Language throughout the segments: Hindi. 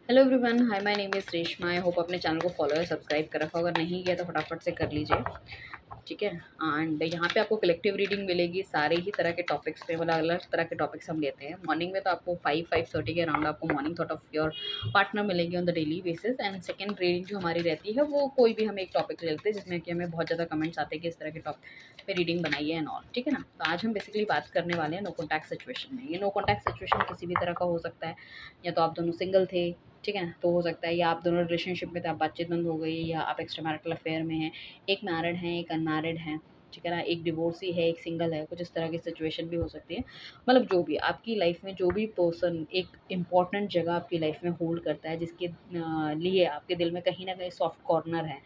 Hello everyone, hi, my name is Reshma. I hope अपने चैनल को फॉलो या सब्सक्राइब कर रखा हो। अगर नहीं किया तो फटाफट से कर लीजिए, ठीक है। एंड यहाँ पे आपको कलेक्टिव रीडिंग मिलेगी सारे ही तरह के टॉपिक्स पे, मतलब अलग अलग तरह के टॉपिक्स हम लेते हैं। मॉर्निंग में तो आपको 5-5:30 के अराउंड आपको morning thought of your partner मिलेगी on the daily basis. And second reading जो हमारी रहती है वो कोई भी हम एक टॉपिक ले लेते हैं जिसमें कि हमें बहुत ज़्यादा कमेंट्स आते हैं कि इस तरह के टॉपिक पे रीडिंग बनाइए एंड ऑल, ठीक है ना। तो आज हम बेसिकली बात करने वाले हैं नो कॉन्टैक्ट सिचुएशन में। ये नो कॉन्टैक्ट सिचुएशन किसी भी तरह का हो सकता है, या तो आप दोनों सिंगल थे, ठीक है, तो हो सकता है, या आप दोनों रिलेशनशिप में थे, आप बातचीत बंद हो गई, या आप एक्स्ट्रा मैरिटल अफेयर में हैं, एक मैरिड हैं, एक अनमैरिड हैं, ठीक है ना, एक डिवोर्सी है, एक सिंगल है, कुछ इस तरह की सिचुएशन भी हो सकती है। मतलब जो भी आपकी लाइफ में जो भी पर्सन एक इम्पॉर्टेंट जगह आपकी लाइफ में होल्ड करता है, जिसके लिए आपके दिल में कहीं ना कहीं सॉफ्ट कॉर्नर है,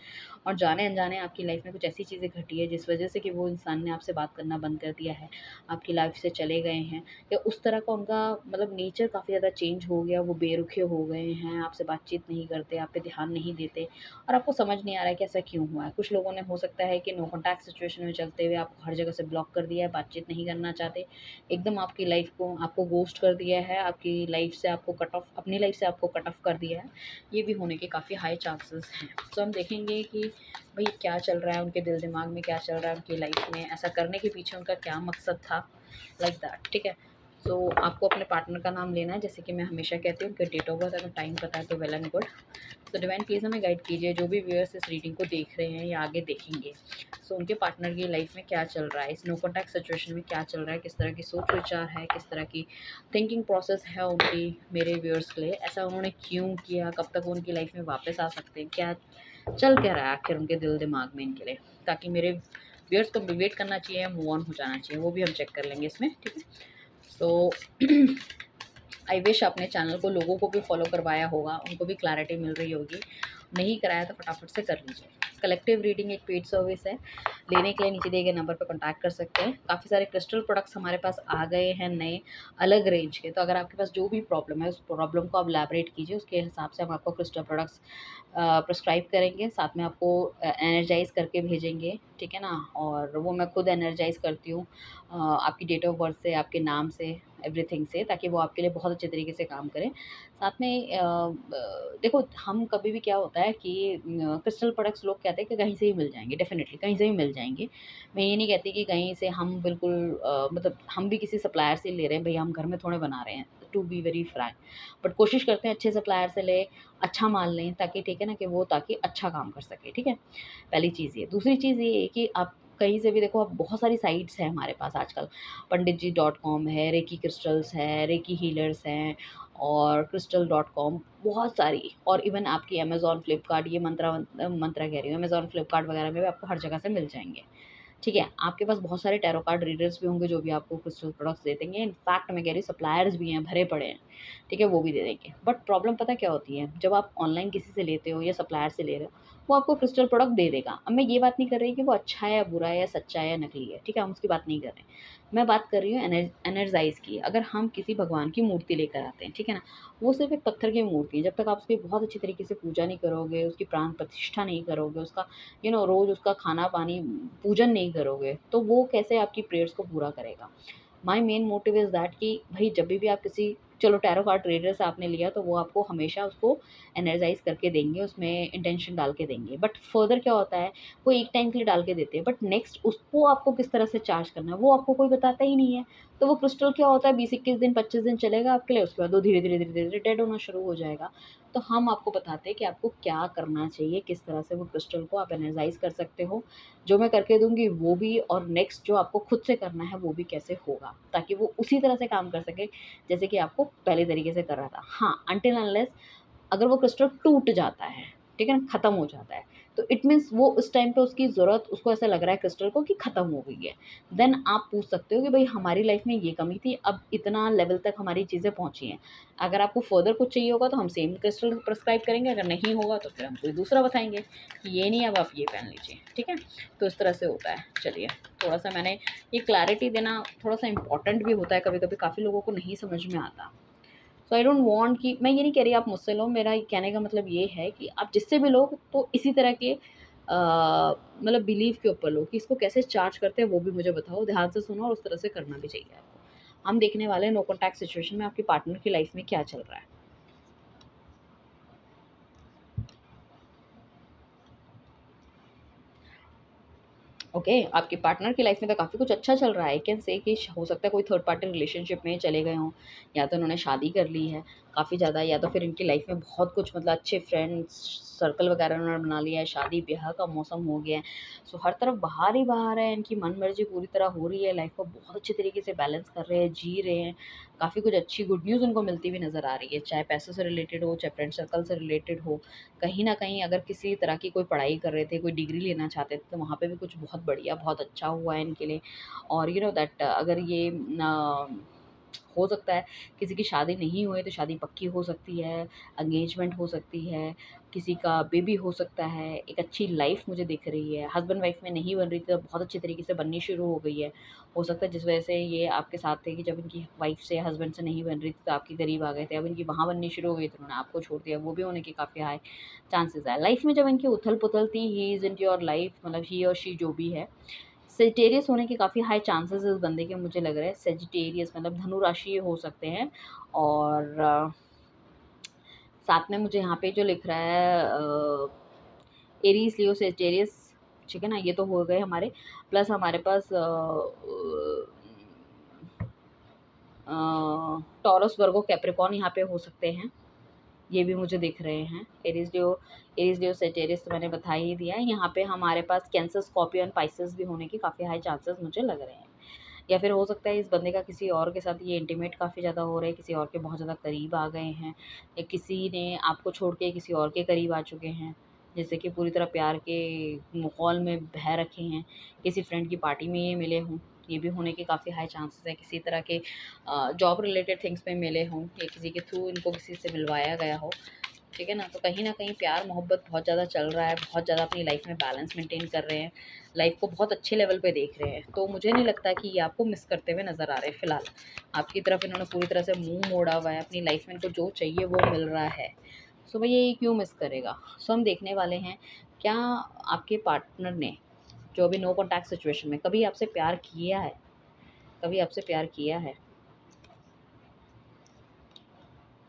और जाने अनजाने आपकी लाइफ में कुछ ऐसी चीज़ें घटी है जिस वजह से कि वो इंसान ने आपसे बात करना बंद कर दिया है, आपकी लाइफ से चले गए हैं, या उस तरह का उनका मतलब नेचर काफ़ी ज़्यादा चेंज हो गया, वो बेरुखे हो गए हैं, आपसे बातचीत नहीं करते, आप पे ध्यान नहीं देते, और आपको समझ नहीं आ रहा है कि ऐसा क्यों हुआ है। कुछ लोगों ने हो सकता है कि नो कॉन्टैक्ट सिचुएशन में चलते हुए आपको हर जगह से ब्लॉक कर दिया है, बातचीत नहीं करना चाहते, एकदम आपकी लाइफ को आपको गोस्ट कर दिया है, आपकी लाइफ से आपको कट ऑफ, अपनी लाइफ से आपको कट ऑफ कर दिया है। ये भी होने के काफ़ी हाई चांसेस हैं। तो हम देखेंगे कि भाई क्या चल रहा है उनके दिल दिमाग में, क्या चल रहा है उनकी लाइफ में, ऐसा करने के पीछे उनका क्या मकसद था, लाइक दैट, ठीक है। सो आपको अपने पार्टनर का नाम लेना है, जैसे कि मैं हमेशा कहती हूँ, उनके डेट ऑफ बर्थ अगर टाइम पता है तो वेल एंड गुड। तो डिवाइन प्लीज़ हमें गाइड कीजिए, जो भी व्यूअर्स इस रीडिंग को देख रहे हैं या आगे देखेंगे। सो उनके पार्टनर की लाइफ में क्या चल रहा है, इस नो कॉन्टैक्ट सिचुएशन में क्या चल रहा है, किस तरह की सोच विचार है, किस तरह की थिंकिंग प्रोसेस है उनकी मेरे व्यूअर्स के लिए, ऐसा उन्होंने क्यों किया, कब तक वो उनकी लाइफ में वापस आ सकते हैं, क्या चल क्या रहा है आखिर उनके दिल दिमाग में इनके लिए, ताकि मेरे व्यूअर्स को वेट करना चाहिए या मूव ऑन हो जाना चाहिए, वो भी हम चेक कर लेंगे इसमें, ठीक है। सो आई विश अपने चैनल को लोगों को भी फॉलो करवाया होगा, उनको भी क्लैरिटी मिल रही होगी। नहीं कराया तो फटाफट से कर लीजिए। कलेक्टिव रीडिंग एक पेड सर्विस है, लेने के लिए नीचे दिए गए नंबर पर कॉन्टैक्ट कर सकते हैं। काफ़ी सारे क्रिस्टल प्रोडक्ट्स हमारे पास आ गए हैं नए, अलग रेंज के। तो अगर आपके पास जो भी प्रॉब्लम है, उस प्रॉब्लम को आप लैबरेट कीजिए, उसके हिसाब से हम आपको क्रिस्टल प्रोडक्ट्स प्रिस्क्राइब करेंगे, साथ में आपको एनर्जाइज़ करके भेजेंगे, ठीक है ना। और वो मैं खुद एनर्जाइज़ करती हूँ आपकी डेट ऑफ बर्थ से, आपके नाम से, एवरीथिंग से, ताकि वो आपके लिए बहुत अच्छे तरीके से काम करें। साथ में देखो, हम कभी भी क्या होता है कि क्रिस्टल प्रोडक्ट्स लोग कहते हैं कि कहीं से ही मिल जाएँगे, डेफ़िनेटली कहीं से भी मिल जाएँगे। मैं ये नहीं कहती कि कहीं से हम बिल्कुल मतलब हम भी किसी सप्लायर से ले रहे हैं, भैया हम घर में थोड़े बना रहे हैं, to be very frank. But कोशिश करते हैं अच्छे सप्लायर से लें, अच्छा माल लें, ताकि ठीक है ना, कि वो ताकि अच्छा काम कर सके, ठीक है। पहली चीज़ ये। दूसरी चीज़ ये है कि आप कहीं से भी देखो, अब बहुत सारी साइट्स हैं हमारे पास आजकल, पंडित जी.com है, रेकी क्रिस्टल्स है, रेकी हीलर्स हैं, और crystal.com, बहुत सारी, और इवन आपकी अमेज़न, फ्लिपकार्ट, ये मंत्रा कह रही हूँ, अमेज़न, फ्लिपकार्ट वगैरह में भी आपको हर जगह से मिल जाएँगे। ठीक है, आपके पास बहुत सारे टैरो कार्ड रीडर्स भी होंगे जो भी आपको क्रिस्टल प्रोडक्ट्स दे देंगे। इनफैक्ट मैं कह रही हूँ सप्लायर्स भी हैं, भरे पड़े हैं, ठीक है, वो भी दे देंगे। बट प्रॉब्लम पता क्या होती है, जब आप ऑनलाइन किसी से लेते हो या सप्लायर से ले रहे हो, वो आपको क्रिस्टल प्रोडक्ट दे देगा। अब मैं ये बात नहीं कर रही कि वो अच्छा है या बुरा है या सच्चा है या नकली है, ठीक है, हम उसकी बात नहीं कर रहे हैं। मैं बात कर रही हूँ एनर्जाइज़ की। अगर हम किसी भगवान की मूर्ति लेकर आते हैं, ठीक है ना, वो सिर्फ़ एक पत्थर की मूर्ति है। जब तक आप उसकी बहुत अच्छी तरीके से पूजा नहीं करोगे, उसकी प्राण प्रतिष्ठा नहीं करोगे, उसका रोज़ उसका खाना-पानी पूजन नहीं करोगे, तो वो कैसे आपकी प्रेयर्स को पूरा करेगा। My main motive is that कि भाई जब भी आप किसी, चलो टैरो कार्ड ट्रेडर से आपने लिया तो वो आपको हमेशा उसको एनर्जाइज़ करके देंगे, उसमें इंटेंशन डाल के देंगे। बट फर्दर क्या होता है, वो एक टाइम के लिए डाल के देते हैं, बट नेक्स्ट उसको आपको किस तरह से चार्ज करना है वो आपको कोई बताता ही नहीं है। तो वो क्रिस्टल क्या होता है, 20-21 दिन, 25 दिन चलेगा आपके लिए, उसके बाद वो धीरे-धीरे डेड होना शुरू हो जाएगा। तो हम आपको बताते हैं कि आपको क्या करना चाहिए, किस तरह से वो क्रिस्टल को आप एनर्जाइज़ कर सकते हो। जो मैं करके दूँगी वो भी, और नेक्स्ट जो आपको खुद से करना है वो भी कैसे होगा, ताकि वो उसी तरह से काम कर सके जैसे कि आपको पहले तरीके से कर रहा था। हाँ, अनटिल अनलेस अगर वो क्रिस्टल टूट जाता है, ठीक है ना, ख़त्म हो जाता है, तो इट मीन्स वो उस टाइम पे उसकी ज़रूरत, उसको ऐसा लग रहा है क्रिस्टल को कि ख़त्म हो गई है। देन आप पूछ सकते हो कि भई हमारी लाइफ़ में ये कमी थी, अब इतना लेवल तक हमारी चीज़ें पहुँची हैं। अगर आपको फर्दर कुछ चाहिए होगा तो हम सेम क्रिस्टल प्रिस्क्राइब करेंगे, अगर नहीं होगा तो फिर हम कोई दूसरा बताएँगे कि ये नहीं, अब आप ये पहन लीजिए, ठीक है? तो इस तरह से होता है। चलिए, थोड़ा-सा मैंने ये क्लैरिटी देना थोड़ा-सा इम्पोर्टेंट भी होता है कभी-कभी, काफ़ी लोगों को नहीं समझ में आता। सो आई डोंट वांट कि, मैं ये नहीं कह रही आप मुझसे लो, मेरा कहने का मतलब ये है कि आप जिससे भी लो तो इसी तरह के मतलब बिलीव के ऊपर लो कि इसको कैसे चार्ज करते हैं वो भी मुझे बताओ, ध्यान से सुनो, और उस तरह से करना भी चाहिए आपको। हम देखने वाले हैं नो कॉन्टैक्ट सिचुएशन में आपके पार्टनर की लाइफ में क्या चल रहा है। ओके, आपके पार्टनर की लाइफ में तो काफ़ी कुछ अच्छा चल रहा है। आई कैन से कि हो सकता है कोई थर्ड पार्टी रिलेशनशिप में चले गए हों, या तो उन्होंने शादी कर ली है काफ़ी ज़्यादा, या तो फिर इनकी लाइफ में बहुत कुछ मतलब अच्छे फ्रेंड्स सर्कल वगैरह उन्होंने बना लिया है, शादी ब्याह का मौसम हो गया है। सो हर तरफ बाहर ही बाहर है, इनकी मन मर्जी पूरी तरह हो रही है, लाइफ को बहुत अच्छे तरीके से बैलेंस कर रहे हैं, जी रहे हैं। काफ़ी कुछ अच्छी गुड न्यूज़ उनको मिलती हुई नज़र आ रही है, चाहे पैसों से रिलेटेड हो, चाहे फ्रेंड सर्कल से रिलेटेड हो। कहीं न कहीं अगर किसी तरह की कोई पढ़ाई कर रहे थे, कोई डिग्री लेना चाहते थे, तो वहाँ पे भी कुछ बहुत बढ़िया, बहुत अच्छा हुआ है इनके लिए। और यू नो दैट अगर ये हो सकता है किसी की शादी नहीं हुई तो शादी पक्की हो सकती है, एंगेजमेंट हो सकती है, किसी का बेबी हो सकता है, एक अच्छी लाइफ़ मुझे दिख रही है। हस्बैंड वाइफ में नहीं बन रही थी तो बहुत अच्छे तरीके से बननी शुरू हो गई है। हो सकता है जिस वजह से ये आपके साथ थे कि जब इनकी वाइफ से हस्बैंड से नहीं बन रही थी तो आपके करीब आ गए थे। अब इनकी वहाँ बननी शुरू हो गई तो उन्होंने आपको छोड़ दिया, वो भी होने के काफ़ी हाई चांसेस है। लाइफ में जब इनकी उथल-पुथल थी, he is into your life, मतलब ही और शी जो भी है, सेजिटेरियस होने के काफ़ी हाई चांसेस इस बंदे के मुझे लग रहे हैं। सेजिटेरियस मतलब धनु राशि हो सकते हैं। और साथ में मुझे यहाँ पे जो लिख रहा है एरीज, लियो, सेजिटेरियस, ठीक है ना, ये तो हो गए हमारे। प्लस हमारे पास टॉरस, वर्गो, कैप्रिकॉर्न यहाँ पे हो सकते हैं, ये भी मुझे दिख रहे हैं। एरीज लियो सेजिटेरियस तो मैंने बता ही दिया है। यहाँ पे हमारे पास कैंसर, स्कॉर्पियो एंड पाइसेस भी होने के काफ़ी हाई चांसेस मुझे लग रहे हैं। या फिर हो सकता है इस बंदे का किसी और के साथ ये इंटीमेट काफ़ी ज़्यादा हो रहा है, किसी और के बहुत ज़्यादा करीब आ गए हैं, या किसी ने आपको छोड़ के किसी और के करीब आ चुके हैं, जैसे कि पूरी तरह प्यार के माहौल में बह रखे हैं, किसी फ्रेंड की पार्टी में ये मिले हों, ये भी होने के काफ़ी हाई चांसेस है। किसी तरह के जॉब रिलेटेड थिंग्स में मिले हों, या किसी के थ्रू इनको किसी से मिलवाया गया हो, ठीक है ना। तो कहीं न कहीं प्यार मोहब्बत बहुत ज़्यादा चल रहा है, बहुत ज़्यादा अपनी लाइफ़ में बैलेंस मेंटेन कर रहे हैं, लाइफ़ को बहुत अच्छे लेवल पे देख रहे हैं। तो मुझे नहीं लगता कि ये आपको मिस करते हुए नज़र आ रहे हैं फ़िलहाल। आपकी तरफ इन्होंने पूरी तरह से मुँह मोड़ा हुआ है, अपनी लाइफ़ में इनको जो चाहिए वो मिल रहा है। सो भैया ये क्यों मिस करेगा? सो हम देखने वाले हैं, क्या आपके पार्टनर ने जो अभी नो कॉन्टैक्ट सिचुएशन में कभी आपसे प्यार किया है? कभी आपसे प्यार किया है?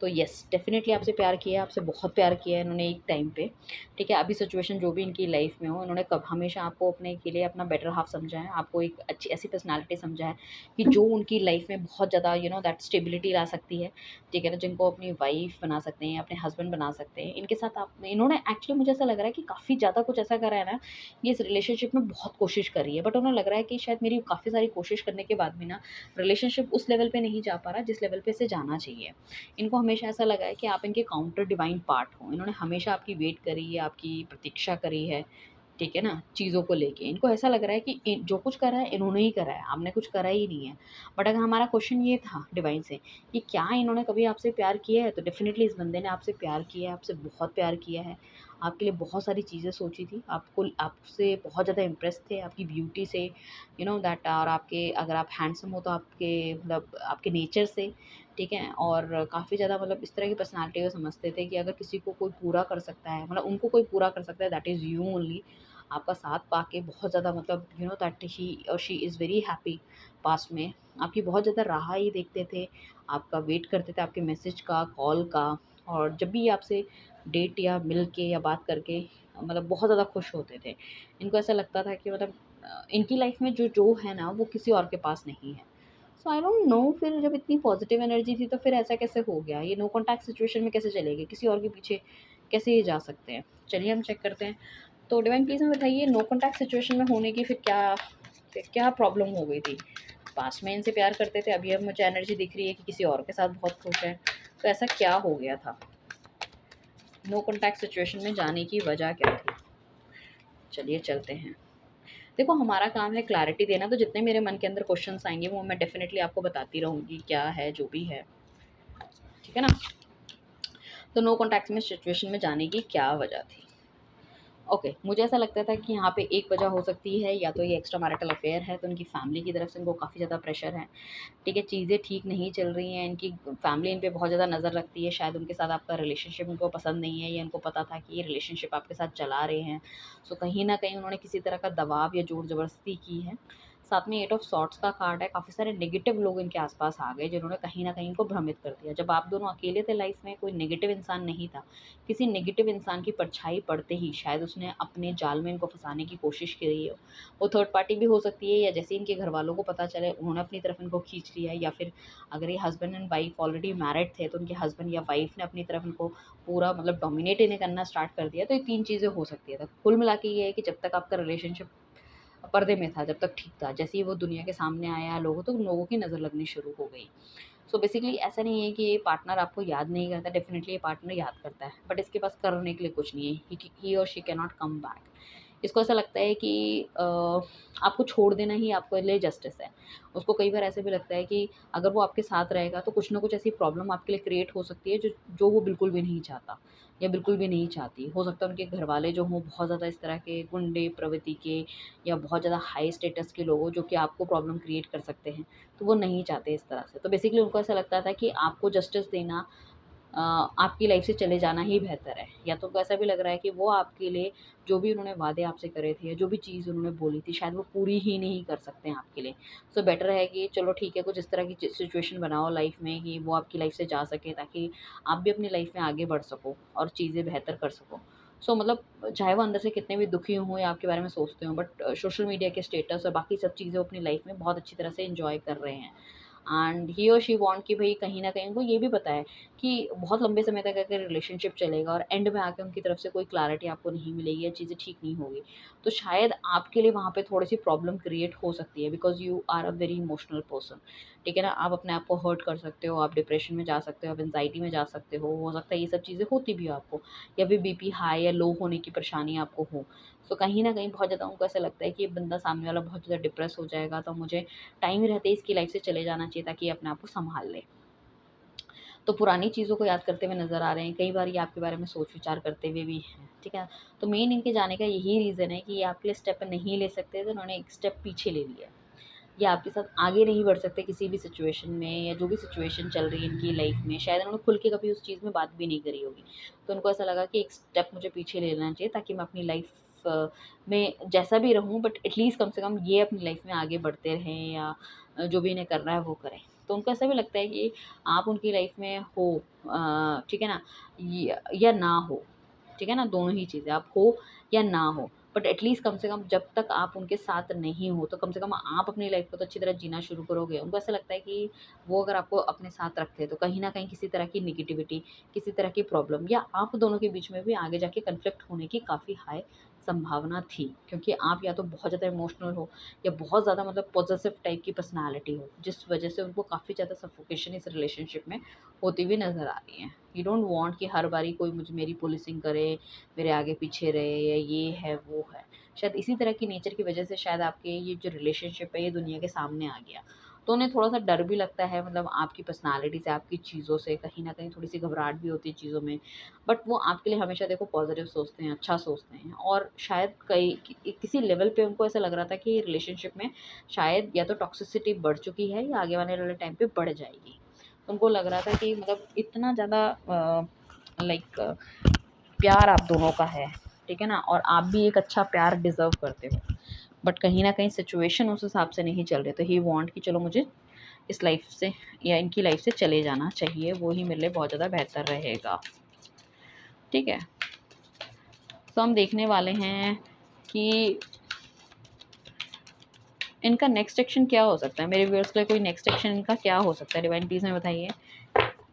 तो येस, डेफ़िनेटली आपसे प्यार किया है, आपसे बहुत प्यार किया है इन्होंने एक टाइम पे, ठीक है? अभी सिचुएशन जो भी इनकी लाइफ़ में हो, इन्होंने कब हमेशा आपको अपने के लिए अपना बेटर हाफ़ समझा है, आपको एक अच्छी ऐसी पर्सनैलिटी समझा है कि जो उनकी लाइफ़ में बहुत ज़्यादा यू नो दैट स्टेबिलिटी ला सकती है, ठीक है ना? जिनको अपनी वाइफ़ बना सकते हैं, अपने हस्बैंड बना सकते हैं। इनके साथ आप इन्होंने एक्चुअली मुझे ऐसा लग रहा है कि काफ़ी ज़्यादा कुछ ऐसा करा है ना, ये इस रिलेशनशिप में बहुत कोशिश करी है, बट उन्हें लग रहा है कि शायद मेरी काफ़ी सारी कोशिश करने के बाद भी ना, रिलेशनशिप उस लेवल पे नहीं जा पा रहा, जिस लेवल पे इसे जाना चाहिए। इनको हमेशा ऐसा लगा है कि आप इनके काउंटर डिवाइन पार्ट हो। इन्होंने हमेशा आपकी वेट करी है, आपकी प्रतीक्षा करी है, ठीक है ना? चीज़ों को लेके। इनको ऐसा लग रहा है कि जो कुछ करा है इन्होंने ही करा है, आपने कुछ करा ही नहीं है। बट अगर हमारा क्वेश्चन ये था डिवाइन से कि क्या इन्होंने कभी आपसे प्यार किया है? तो डेफ़िनिटली इस बंदे ने आपसे प्यार किया है, आपसे बहुत प्यार किया है। आपके लिए बहुत सारी चीज़ें सोची थी, आपको आपसे बहुत ज़्यादा इम्प्रेस थे, आपकी ब्यूटी से, यू नो दैट, और आपके अगर आप हैंडसम हो तो आपके मतलब आपके नेचर से, ठीक है? और काफ़ी ज़्यादा मतलब इस तरह की पर्सनैलिटी को समझते थे कि अगर किसी को कोई पूरा कर सकता है, मतलब उनको कोई पूरा कर सकता है, दैट इज़ यू ओनली। आपका साथ पाके बहुत ज़्यादा मतलब यू नो दैट ही और she is very happy. Past में आपकी बहुत ज़्यादा राह ही देखते थे, आपका वेट करते थे, आपके मैसेज का, कॉल का, और जब भी आपसे डेट या मिल के या बात करके मतलब बहुत ज़्यादा खुश होते थे। इनको ऐसा लगता था कि मतलब इनकी लाइफ में जो जो है ना वो किसी और के पास नहीं है। सो आई डोंट नो, फिर जब इतनी पॉजिटिव एनर्जी थी तो फिर ऐसा कैसे हो गया? ये नो कॉन्टैक्ट सिचुएशन में कैसे चले गए? किसी और के पीछे कैसे ये जा सकते हैं? चलिए हम चेक करते हैं। तो डिवाइन प्लीज़ हमें बताइए, नो कॉन्टैक्ट सिचुएशन में होने की फिर क्या प्रॉब्लम हो गई थी? पास्ट में इनसे प्यार करते थे, अभी अब मुझे एनर्जी दिख रही है कि किसी और के साथ बहुत खुश हैं। तो ऐसा क्या हो गया था? नो कॉन्टैक्ट सिचुएशन में जाने की वजह क्या थी? चलिए चलते हैं। देखो हमारा काम है क्लैरिटी देना, तो जितने मेरे मन के अंदर क्वेश्चंस आएँगे वो मैं डेफ़िनेटली आपको बताती रहूँगी, क्या है, जो भी है। ठीक है ना? तो नो कॉन्टैक्ट में सिचुएशन में जाने की क्या वजह थी? ओके, मुझे ऐसा लगता था कि यहाँ पे एक वजह हो सकती है, या तो ये एक्स्ट्रा मैरिटल अफेयर है, तो उनकी फैमिली की तरफ से इनको काफ़ी ज़्यादा प्रेशर है। ठीक है, चीज़ें ठीक नहीं चल रही हैं, इनकी फैमिली इन पे बहुत ज़्यादा नज़र रखती है, शायद उनके साथ आपका रिलेशनशिप उनको पसंद नहीं है, या इनको पता था कि ये रिलेशनशिप आपके साथ चला रहे हैं। सो कहीं न कहीं उन्होंने किसी तरह का दबाव या ज़ोर ज़बरदस्ती की है। साथ में 8 ऑफ सॉर्ड्स का कार्ड है, काफ़ी सारे नेगेटिव लोग इनके आसपास आ गए जिन्होंने कहीं न कहीं इनको भ्रमित कर दिया। जब आप दोनों अकेले थे लाइफ़ में, कोई नेगेटिव इंसान नहीं था। किसी नेगेटिव इंसान की परछाई पड़ते ही शायद उसने अपने जाल में इनको फँसाने की कोशिश करी हो। वो थर्ड पार्टी भी हो सकती है, या जैसे इनके घरवालों को पता चले उन्होंने अपनी तरफ इनको खींच लिया, या फिर अगर ये husband and wife already married थे तो उनके हस्बैंड या वाइफ ने अपनी तरफ इनको पूरा मतलब डोमिनेट इन्हें करना स्टार्ट कर दिया। तो ये 3 चीज़ें हो सकती है। तो कुल मिला के ये है कि जब तक आपका रिलेशनशिप पर्दे में था, जब तक ठीक था, जैसे ही वो दुनिया के सामने आया लोगों तो लोगों की नज़र लगनी शुरू हो गई। सो बेसिकली ऐसा नहीं है कि ये पार्टनर आपको याद नहीं करता, डेफ़िनिटली ये पार्टनर याद करता है, बट इसके पास करने के लिए कुछ नहीं है। ही और she can not come back. इसको ऐसा लगता है कि आपको छोड़ देना ही आपके लिए जस्टिस है। उसको कई बार ऐसे भी लगता है कि अगर वो आपके साथ रहेगा तो कुछ ना कुछ ऐसी प्रॉब्लम आपके लिए क्रिएट हो सकती है जो जो वो बिल्कुल भी नहीं चाहता या बिल्कुल भी नहीं चाहती। हो सकता है उनके घरवाले जो हों बहुत ज़्यादा इस तरह के गुंडे प्रवृत्ति के या बहुत ज़्यादा हाई स्टेटस के लोग हों जो कि आपको प्रॉब्लम क्रिएट कर सकते हैं। तो वो नहीं चाहते इस तरह से। तो बेसिकली उनको ऐसा लगता था कि आपको जस्टिस देना आपकी लाइफ से चले जाना ही बेहतर है। या तो उनको ऐसा भी लग रहा है कि वो आपके लिए जो भी उन्होंने वादे आपसे करे थे या जो भी चीज़ उन्होंने बोली थी शायद वो पूरी ही नहीं कर सकते हैं आपके लिए। सो बेटर है कि चलो ठीक है, कुछ इस तरह की सिचुएशन बनाओ लाइफ में कि वो आपकी लाइफ से जा सके, ताकि आप भी अपनी लाइफ में आगे बढ़ सको और चीज़ें बेहतर कर सको। सो मतलब चाहे वो अंदर से कितने भी दुखी हों या आपके बारे में सोचते हों, बट सोशल मीडिया के स्टेटस और बाकी सब चीज़ें वो अपनी लाइफ में बहुत अच्छी तरह से एंजॉय कर रहे हैं। एंड ही और शी वांट कि भई कहीं न कहीं उनको ये भी पता है कि बहुत लंबे समय तक अगर रिलेशनशिप चलेगा और एंड में आके उनकी तरफ से कोई क्लैरिटी आपको नहीं मिलेगी या चीज़ें ठीक नहीं होगी, तो शायद आपके लिए वहाँ पे थोड़ी-सी प्रॉब्लम क्रिएट हो सकती है, because you are a very emotional person. ठीक है ना? आप अपने आप को हर्ट कर सकते हो, आप डिप्रेशन में जा सकते हो, आप एंग्ज़ायटी में जा सकते हो सकता है ये सब चीज़ें होती भी हो आपको, या फिर बीपी हाई या लो होने की परेशानी आपको हो। सो कहीं न कहीं बहुत ज़्यादा उनको ऐसा लगता है कि ये बंदा सामने वाला बहुत ज़्यादा डिप्रेस हो जाएगा, तो मुझे टाइम रहते ही इसकी लाइफ से चले जाना चाहिए ताकि ये अपने आप को सँभाल ले। तो पुरानी चीज़ों को याद करते हुए नज़र आ रहे हैं, कई बार ये आपके बारे में सोच-विचार करते हुए भी हैं, ठीक है? तो मेन इनके जाने का यही रीज़न है कि ये आपके लिए स्टेप नहीं ले सकते, तो इन्होंने एक स्टेप पीछे ले लिया। ये आपके साथ आगे नहीं बढ़ सकते किसी भी सिचुएशन में, या जो भी सिचुएशन चल रही है इनकी लाइफ में, शायद उन्होंने खुल के कभी उस चीज़ में बात भी नहीं करी होगी। तो उनको ऐसा लगा कि एक स्टेप मुझे पीछे ले लेना चाहिए ताकि मैं अपनी लाइफ में जैसा भी रहूँ, बट एटलीस्ट कम से कम ये अपनी लाइफ में आगे बढ़ते रहें, या जो भी इन्हें करना है वो करें। तो उनको ऐसा भी लगता है कि आप उनकी लाइफ में हो, ठीक है ना? या ना हो, ठीक है ना? दोनों ही चीज़ें, आप हो या ना हो। बट एटलीस्ट कम से कम जब तक आप उनके साथ नहीं हो, तो कम से कम आप अपनी लाइफ़ को तो अच्छी तरह जीना शुरू करोगे। उनको ऐसा लगता है कि वो अगर आपको अपने साथ रखते हैं, तो कहीं न कहीं किसी तरह की नेगेटिविटी, किसी तरह की प्रॉब्लम या आप दोनों के बीच में भी आगे जाके कॉन्फ्लिक्ट होने की काफ़ी हाई संभावना थी। क्योंकि आप या तो बहुत ज़्यादा इमोशनल हो, या बहुत ज़्यादा मतलब पॉसेसिव टाइप की पर्सनैलिटी हो, जिस वजह से उनको काफ़ी ज़्यादा सफोकेशन इस रिलेशनशिप में होती हुई नज़र आ रही है। यू डोंट वांट कि हर बारी कोई मेरी पुलिसिंग करे, मेरे आगे पीछे रहे, या ये है, वो है। शायद इसी तरह की नेचर की वजह से शायद आपके ये जो रिलेशनशिप है ये दुनिया के सामने आ गया। तो उन्हें थोड़ा-सा डर भी लगता है, मतलब आपकी पर्सनैलिटी से, आपकी चीज़ों से कहीं न कहीं थोड़ी-सी घबराहट भी होती है चीज़ों में। बट वो आपके लिए हमेशा देखो पॉज़िटिव सोचते हैं, अच्छा सोचते हैं, और शायद किसी लेवल पे उनको ऐसा लग रहा था कि रिलेशनशिप में शायद या तो टॉक्सिसिटी बढ़ चुकी है या आगे आने वाले टाइम पे बढ़ जाएगी। उनको लग रहा था कि मतलब इतना ज़्यादा लाइक प्यार आप दोनों का है, ठीक है ना? और आप भी एक अच्छा प्यार डिज़र्व करते हो। बट कहीं न कहीं सिचुएशन उस हिसाब से नहीं चल रही, तो ही वांट कि चलो मुझे इस लाइफ़ से या इनकी लाइफ़ से चले जाना चाहिए, वो ही मेरे लिए बहुत ज़्यादा बेहतर रहेगा। ठीक है? तो हम देखने वाले हैं कि इनका नेक्स्ट एक्शन क्या हो सकता है? मेरे व्यूअर्स के लिए कोई नेक्स्ट एक्शन इनका क्या हो सकता है? डिवाइन प्लीज़ हमें बताइए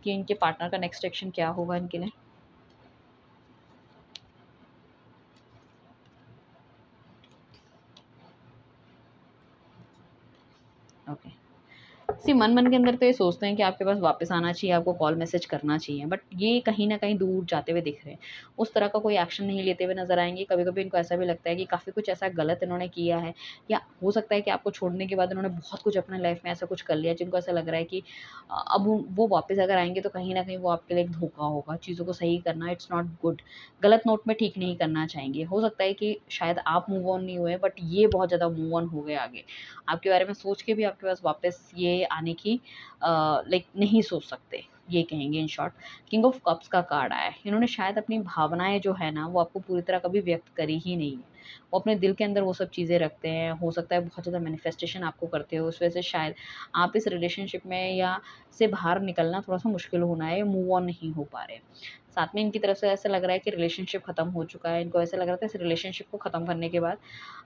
कि इनके पार्टनर का नेक्स्ट एक्शन क्या होगा इनके लिए? ओके। मन-मन के अंदर तो ये सोचते हैं कि आपके पास वापस आना चाहिए, आपको कॉल मैसेज करना चाहिए, बट ये कहीं न कहीं दूर जाते हुए दिख रहे हैं। उस तरह का कोई एक्शन नहीं लेते हुए नज़र आएँगे। कभी-कभी इनको ऐसा भी लगता है कि काफ़ी कुछ ऐसा गलत इन्होंने किया है, या हो सकता है कि आपको छोड़ने के बाद इन्होंने बहुत कुछ अपने लाइफ़ में ऐसा कुछ कर लिया जिनको ऐसा लग रहा है कि अब वो वापस अगर आएँगे तो कहीं न कहीं वो आपके लिए एक धोखा होगा। चीज़ों को सही करना इट्स नॉट गुड। गलत नोट में ठीक नहीं करना चाहेंगे। हो सकता है कि शायद आप मूव ऑन नहीं हुए, बट ये बहुत ज़्यादा मूव ऑन हो गए आगे। आपके बारे में सोच के भी आपके पास वापस ये आने की लाइक नहीं सोच सकते। ये कहेंगे in short. King of cups का कार्ड आया है, इन्होंने शायद अपनी भावनाएँ जो है ना, वो आपको पूरी तरह कभी व्यक्त करी ही नहीं है। वो अपने दिल के अंदर वो सब चीज़ें रखते हैं, हो सकता है बहुत ज़्यादा मैनिफेस्टेशन आपको करते हो, उस वजह से शायद आप इस रिलेशनशिप में या से बाहर निकलना थोड़ा-सा मुश्किल होना है, मूव ऑन नहीं हो पा रहे। साथ में इनकी तरफ से ऐसा लग रहा है कि रिलेशनशिप खत्म हो चुका है, इनको ऐसा लग रहा था इस रिलेशनशिप को खत्म करने के बाद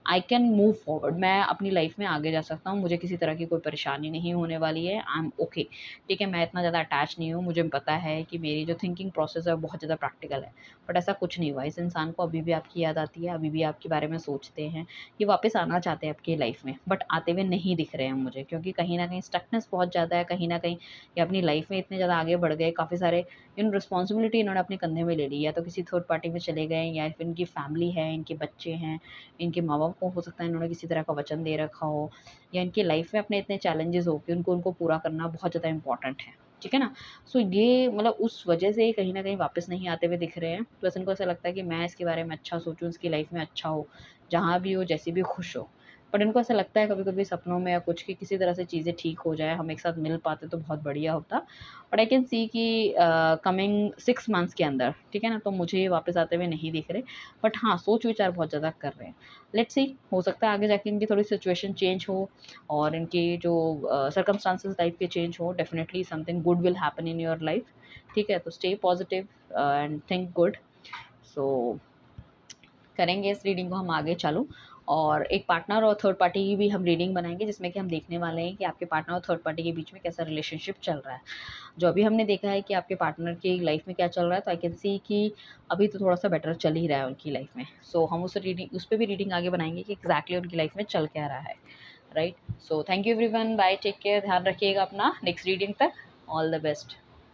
आई कैन मूव फॉरवर्ड, मैं अपनी लाइफ में आगे जा सकता हूँ, मुझे किसी तरह की कोई परेशानी नहीं होने वाली है, आई एम ओके। ठीक है, मैं इतना ज़्यादा अटैच नहीं हूँ, मुझे पता है कि मेरी जो थिंकिंग प्रोसेस है वो बहुत ज़्यादा प्रैक्टिकल है। बट ऐसा कुछ नहीं हुआ, इस इंसान को अभी भी आपकी याद आती है, अभी भी आपके बारे में सोचते हैं, ये वापस आना चाहते हैं आपकी लाइफ में, बट आते हुए नहीं दिख रहे हैं मुझे, क्योंकि कहीं न कहीं स्टकनेस बहुत ज़्यादा है, कहीं न कहीं ये अपनी लाइफ में इतने ज़्यादा आगे बढ़ गए, काफ़ी सारे रिस्पॉन्सिबिलिटी इन्होंने अपने कंधे में ले ली, या तो किसी थर्ड पार्टी में चले गए, या फिर इनकी फैमिली है, इनके बच्चे हैं, इनके माँ-बाप को हो सकता है इन्होंने किसी तरह का वचन दे रखा हो, या इनकी लाइफ में अपने इतने चैलेंजेस हो कि उनको उनको पूरा करना बहुत ज़्यादा इम्पोर्टेंट है। ठीक है ना? सो ये मतलब उस वजह से कहीं न कहीं वापस नहीं आते हुए दिख रहे हैं। प्लस इनको ऐसा लगता है कि मैं इसके बारे में अच्छा सोचूँ, इसकी लाइफ में अच्छा हो, जहाँ भी हो, जैसे भी खुश हो। बट इनको ऐसा लगता है कभी-कभी सपनों में या कुछ कि किसी तरह से चीज़ें ठीक हो जाएँ, हम एक साथ मिल पाते तो बहुत बढ़िया होता। बट आई कैन सी कि कमिंग 6 मंथ्स के अंदर, ठीक है ना? तो मुझे ये वापस आते हुए नहीं दिख रहे। बट हाँ, सोच-विचार बहुत ज़्यादा कर रहे हैं। लेट्स सी, हो सकता है आगे जाके इनकी थोड़ी सिचुएशन चेंज हो और इनकी जो सर्कमस्टांसेस लाइफ के चेंज हो, definitely something good will happen in your life. ठीक है? तो stay positive and think good. So करेंगे इस रीडिंग को हम आगे चालू, और एक पार्टनर और थर्ड पार्टी की भी हम रीडिंग बनाएँगे, जिसमें कि हम देखने वाले हैं कि आपके पार्टनर और थर्ड पार्टी के बीच में कैसा रिलेशनशिप चल रहा है। जो अभी हमने देखा है कि आपके पार्टनर की लाइफ में क्या चल रहा है, तो आई कैन सी कि अभी तो थोड़ा-सा बेटर चल ही रहा है उनकी लाइफ में। सो हम उस पे भी रीडिंग आगे बनाएँगे कि एग्ज़ैक्टली उनकी लाइफ में चल क्या रहा है, right? So thank you everyone, bye, take care, ध्यान रखिएगा अपना नेक्स्ट रीडिंग तक। All the best.